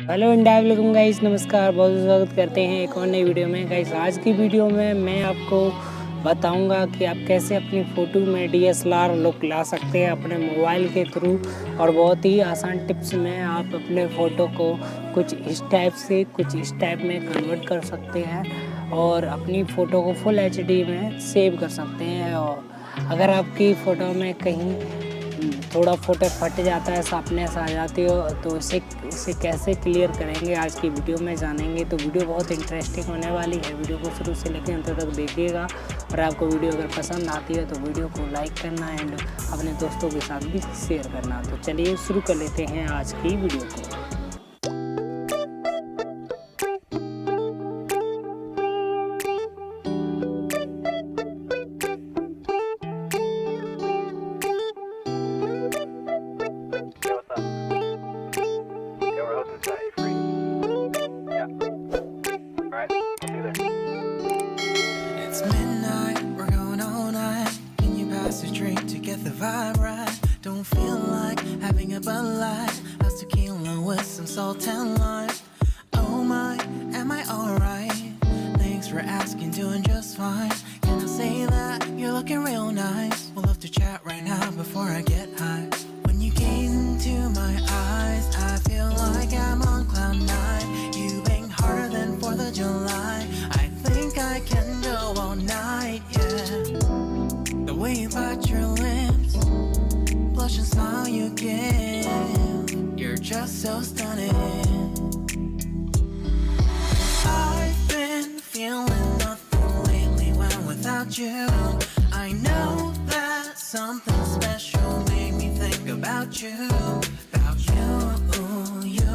Hello India welcome guys, नमस्कार, बहुत स्वागत करते हैं एक और नई वीडियो में। गाइस आज की वीडियो में मैं आपको बताऊंगा कि आप कैसे अपनी फ़ोटो में डीएसएलआर लुक ला सकते हैं अपने मोबाइल के थ्रू। और बहुत ही आसान टिप्स में आप अपने फ़ोटो को कुछ इस टाइप से कुछ इस टाइप में कन्वर्ट कर सकते हैं और अपनी फ़ोटो को फुल एचडी में सेव कर सकते हैं। और अगर आपकी फ़ोटो में कहीं थोड़ा फ़ोटो फट जाता है, शार्पनेस आ जाती हो, तो इसे कैसे क्लियर करेंगे आज की वीडियो में जानेंगे। तो वीडियो बहुत इंटरेस्टिंग होने वाली है, वीडियो को शुरू से लेकर अंत तक देखिएगा। और आपको वीडियो अगर पसंद आती है तो वीडियो को लाइक करना एंड अपने दोस्तों के साथ भी शेयर करना। तो चलिए शुरू कर लेते हैं आज की वीडियो को। It's midnight, we're going all night. Can you pass a drink to get the vibe right? Don't feel like having a Bud Light. How's tequila with some salt and lime? Oh my, am I alright? Thanks for asking, doing just fine. Can I say that you're looking real nice? We'll love to chat right now before I get high. When you gaze into my eyes, I feel like I'm on cloud nine. You bang harder than 4th of July. I think I can go all night, yeah. The way you bite your lips, blush and smile you give, you're just so stunning. I've been feeling nothing lately when without you. I know that something special made me think about you, about you, you.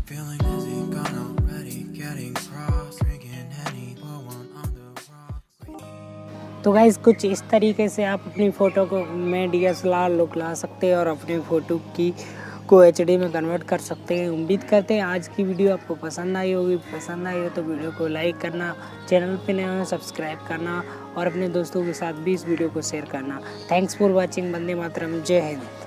Feeling dizzy, gone already, getting cross, drinking Henny, pour one on the rocks. तो guys कुछ इस तरीके से आप अपनी photo को में DSLR look ला सकते हैं और अपनी फ़ोटो को एचडी में कन्वर्ट कर सकते हैं। उम्मीद करते हैं आज की वीडियो आपको पसंद आई होगी। पसंद आई हो तो वीडियो को लाइक करना, चैनल पे नए हो सब्सक्राइब करना और अपने दोस्तों के साथ भी इस वीडियो को शेयर करना। Thanks for watching. Vande Mataram. Jai Hind.